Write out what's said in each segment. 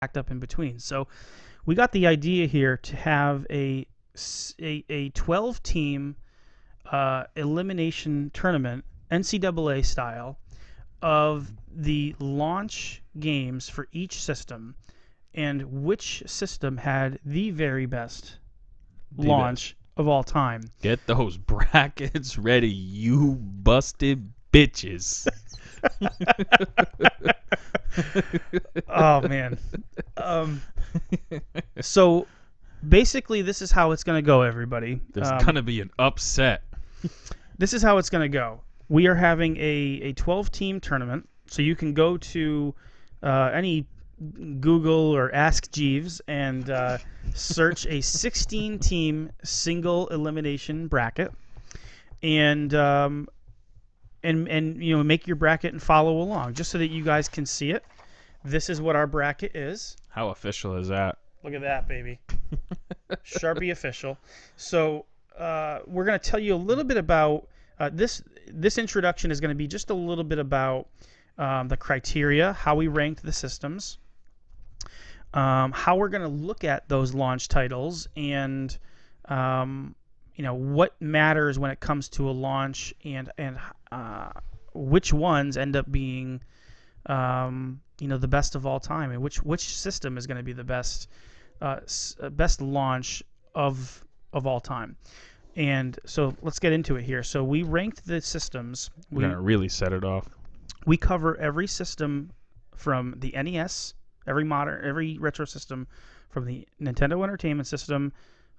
stacked up in between. So we got the idea here to have a 12 team elimination tournament, NCAA style, of the launch games for each system, and which system had the very best launch of all time. Get those brackets ready, you busted bitches. Oh man. So basically, this is how it's going to go, everybody. There's gonna be an upset. This is how it's going to go. We are having a 12-team tournament, so you can go to any Google or Ask Jeeves and search a 16-team single elimination bracket, and make your bracket and follow along, just so that you guys can see it. This is what our bracket is. How official is that? Look at that, baby. Sharpie official. So we're going to tell you a little bit about this. This introduction is going to be just a little bit about the criteria, how we ranked the systems, how we're going to look at those launch titles, and what matters when it comes to a launch, and which ones end up being the best of all time, and which system is going to be the best launch of all time. And so let's get into it here. So we ranked the systems. We're gonna really set it off. We cover every system from the NES, every retro system, from the Nintendo Entertainment System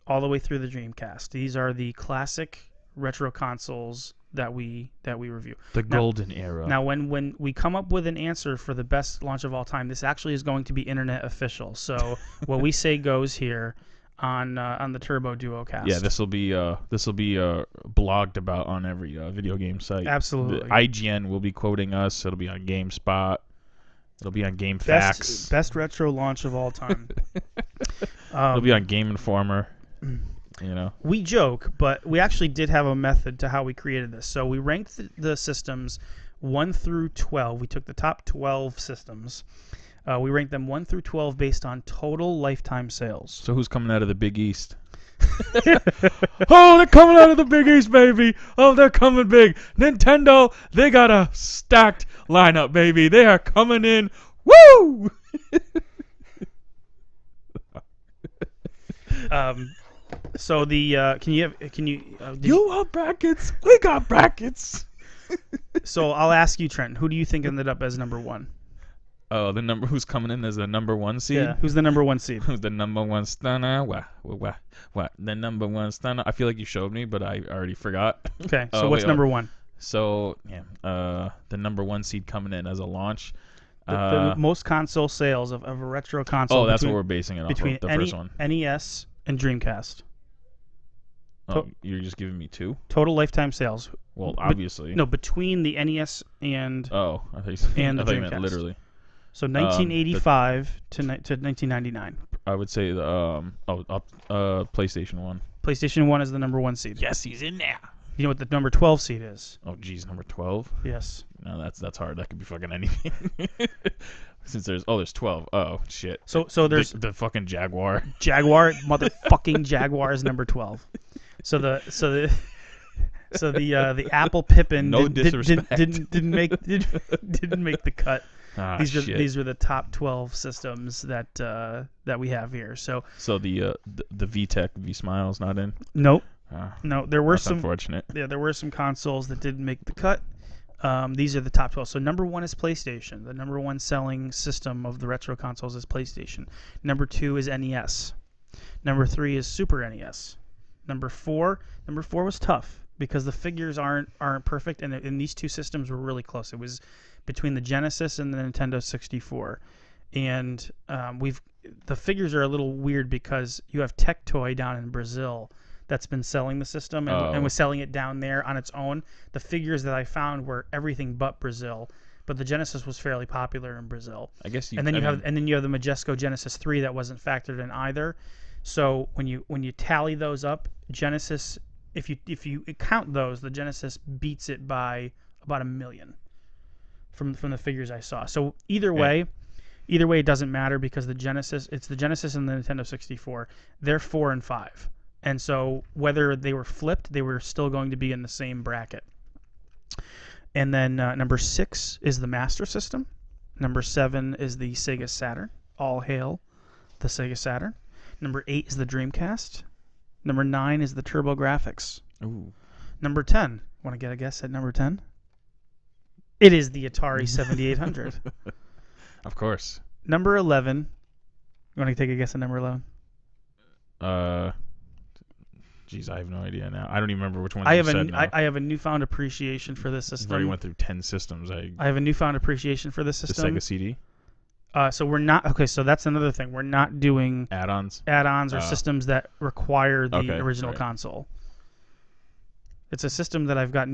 all the way through the Dreamcast. These are the classic retro consoles that we review. The golden era. Now, when we come up with an answer for the best launch of all time, this actually is going to be internet official. So what we say goes here on the Turbo Duo Cast. Yeah, this will be blogged about on every video game site. Absolutely. The IGN will be quoting us. It'll be on GameSpot. It'll be on GameFAQs. Best retro launch of all time. It'll be on Game Informer. We joke, but we actually did have a method to how we created this. So we ranked the systems 1 through 12. We took the top 12 systems. We ranked them 1 through 12 based on total lifetime sales. So who's coming out of the Big East? Oh, they're coming out of the Big East, baby. Oh, they're coming big. Nintendo, they got a stacked lineup, baby. They are coming in. Woo! So the can you You want brackets? We got brackets. So I'll ask you, Trent. Who do you think ended up as number 1? Oh, who's coming in as the number 1 seed? Yeah, who's the number 1 seed? Who's the number 1 stunner? What? The number 1 stunner? I feel like you showed me, but I already forgot. Okay, so what's number 1? So the number 1 seed coming in as a launch. The most console sales of a retro console. Oh, that's what we're basing it off of. The first one. NES and Dreamcast. Oh, you're just giving me 2? Total lifetime sales. Well, obviously. No, between the NES and I thought you meant literally. So 1985 to 1999. I would say the PlayStation 1. PlayStation 1 is the number 1 seed. Yes, he's in there. You know what the number 12 seed is? Oh, geez, number 12? Yes. No, that's hard. That could be fucking anything. Since there's 12. Oh, shit. So there's the fucking Jaguar. Motherfucking Jaguar is number 12. So the Apple Pippin didn't make the cut. These are the top 12 systems that we have here. So the VTech V-Smile's not in? Nope. No, there were some unfortunate. Yeah, there were some consoles that didn't make the cut. These are the top 12. So number 1 is PlayStation. The number 1 selling system of the retro consoles is PlayStation. Number 2 is NES. Number 3 is Super NES. Number 4 was tough because the figures aren't perfect, and these two systems were really close. It was between the Genesis and the Nintendo 64, and the figures are a little weird because you have Tectoy down in Brazil that's been selling the system and was selling it down there on its own. The figures that I found were everything but Brazil, but the Genesis was fairly popular in Brazil. I guess and then you have the Majesco Genesis 3 that wasn't factored in either. So when you tally those up, Genesis, if you count those, the Genesis beats it by about 1 million from the figures I saw. So either way, Either way, it doesn't matter because the Genesis and the Nintendo 64. They're 4 and 5, and so whether they were flipped, they were still going to be in the same bracket. And then number 6 is the Master System. Number 7 is the Sega Saturn. All hail the Sega Saturn. Number 8 is the Dreamcast. Number 9 is the TurboGrafx. Ooh. Number 10. Want to get a guess at number 10? It is the Atari 7800. Of course. Number 11. You want to take a guess at number 11? Geez, I have no idea now. I don't even remember which one I you have said now. I have a newfound appreciation for this You've system. already went through 10 systems. I have a newfound appreciation for this The system. Sega CD? So we're not okay. So that's another thing. We're not doing Add-ons? add-ons or systems that require the original right. console. It's a system that I've got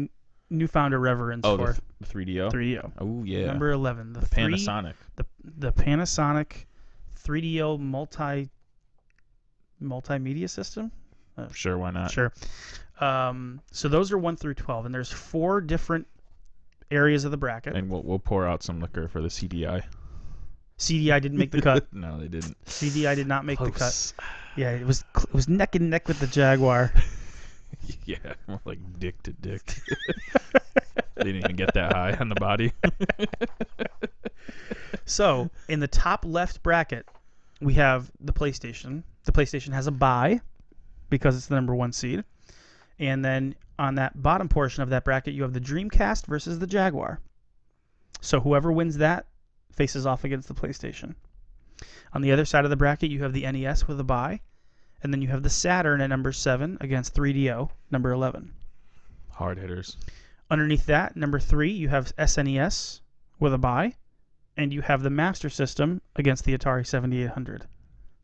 newfound reverence Oh, for. the 3DO? 3DO. Oh, yeah. Number 11. The Panasonic. The Panasonic 3DO multimedia system. Sure, why not? Sure. So those are 1 through 12, and there's 4 different areas of the bracket. And we'll pour out some liquor for the CDI. CDI didn't make the cut. No, they didn't. CDI did not make Close. the cut. Yeah, it was neck and neck with the Jaguar. Yeah, more like dick to dick. They didn't even get that high on the body. So, in the top left bracket, we have the PlayStation. The PlayStation has a bye because it's the number 1 seed. And then on that bottom portion of that bracket, you have the Dreamcast versus the Jaguar. So whoever wins that faces off against the PlayStation. On the other side of the bracket, you have the NES with a bye. And then you have the Saturn at number 7 against 3DO, number 11. Hard hitters. Underneath that, number 3, you have SNES with a bye. And you have the Master System against the Atari 7800.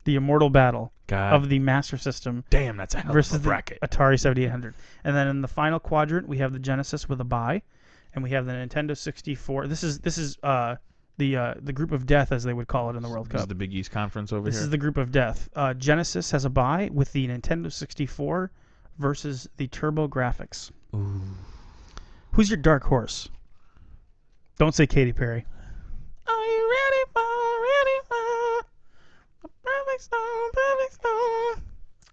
The immortal battle of the Master System. Damn, that's a hell versus of a bracket. The Atari 7800. And then in the final quadrant, we have the Genesis with a bye. And we have the Nintendo 64. This is the group of death, as they would call it in the World Cup. This is the Big East Conference over This here. is the group of death. Genesis has a bye with the Nintendo 64 versus the TurboGrafx. Ooh. Who's your dark horse? Don't say Katy Perry. Are you ready for a perfect storm, perfect storm?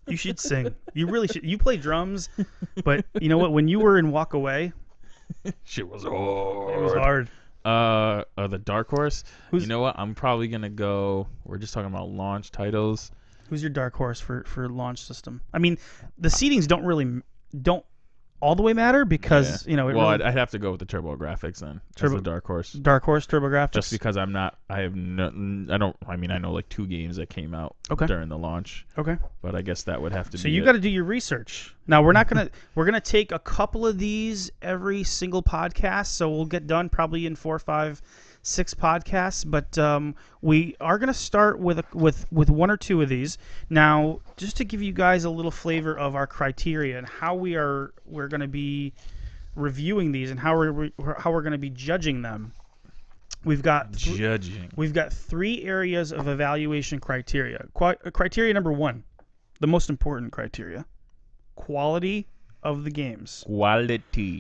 You should sing. You really should. You play drums, but you know what? When you were in Walk Away, Shit was hard. it was hard. The Dark Horse. You know what? I'm probably gonna go. We're just talking about launch titles. Who's your dark horse for launch system? I mean, the seedings don't all the way matter because Yeah. it Well, really, I'd have to go with the TurboGrafx then. That's the Dark Horse. dark horse TurboGrafx. Just because I know like 2 games that came out during the launch. Okay. But I guess that would have to be. So you got to do your research. Now we're gonna take a couple of these every single podcast. So we'll get done probably in 4, 5, 6 podcasts. But we are gonna start with 1 or 2 of these. Now, just to give you guys a little flavor of our criteria and how we're gonna be reviewing these and how we're gonna be judging them. We've got judging. We've got 3 areas of evaluation criteria. Criteria number 1, the most important criteria, quality of the games.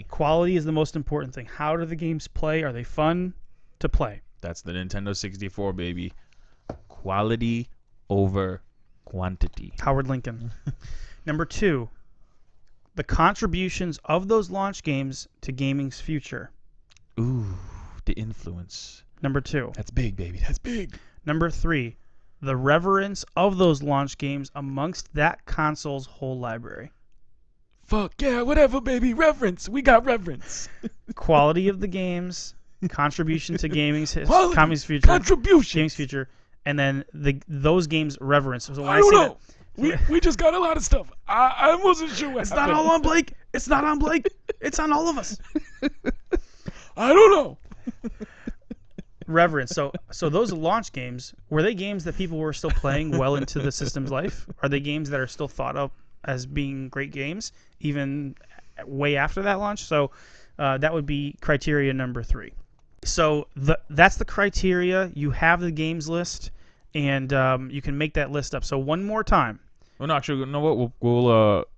Quality is the most important thing. How do the games play? Are they fun to play? That's the Nintendo 64, baby. Quality over quantity. Howard Lincoln. Number 2, the contributions of those launch games to gaming's future. Ooh, the influence. Number 2. That's big, baby. That's big. Number 3, the reverence of those launch games amongst that console's whole library. Fuck yeah, whatever, baby. Reverence. We got reverence. Quality of the games, contribution to gaming's future, Contribution. gaming's future, and then those games reverence. So when I don't say know. We just got a lot of stuff. I wasn't sure what it's happened. not all on Blake. It's not on Blake. It's on all of us. I don't know. Reverence. So those launch games, were they games that people were still playing well into the system's life? Are they games that are still thought of as being great games even way after that launch? So that would be criteria number 3. So that's the criteria. You have the games list, and you can make that list up. So one more time. Well, no, actually, you know what?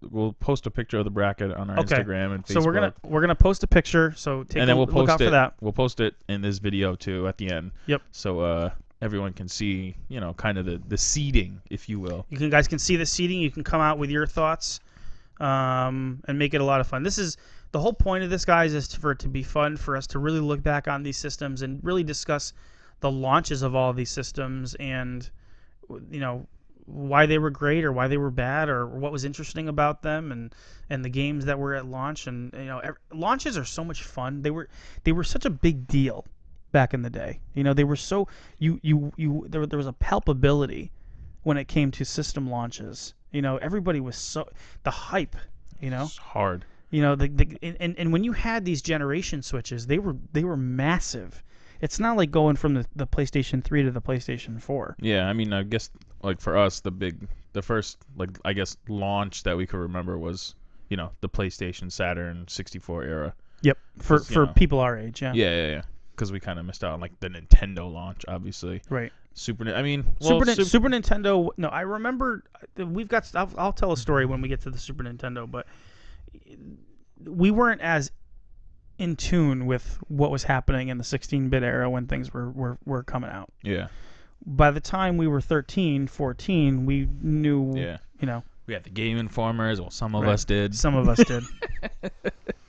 We'll post a picture of the bracket on our Instagram and Facebook. So we're gonna post a picture. So look out for that. We'll post it in this video too at the end. Yep. So everyone can see, kind of the seeding, if you will. You guys can see the seating. You can come out with your thoughts, and make it a lot of fun. This is the whole point of this, guys, is for it to be fun, for us to really look back on these systems and really discuss the launches of all of these systems, and why they were great or why they were bad or what was interesting about them, and the games that were at launch. And launches are so much fun. They were such a big deal back in the day. They were so there was a palpability when it came to system launches. Everybody was so the hype. It's hard. And when you had these generation switches, they were massive. It's not like going from the PlayStation 3 to the PlayStation 4. Yeah, I mean, I guess like for us, the first I guess launch that we could remember was the PlayStation Saturn 64 era. Yep, for people our age, yeah. Yeah. Because we kind of missed out on like the Nintendo launch, obviously. Right. Super Nintendo. No, I remember. We've got. I'll tell a story when we get to the Super Nintendo, but we weren't as in tune with what was happening in the 16-bit era when things were coming out. Yeah. By the time we were 13, 14, we knew. Yeah. We had the Game Informers. Well, some of us did. Some of us did.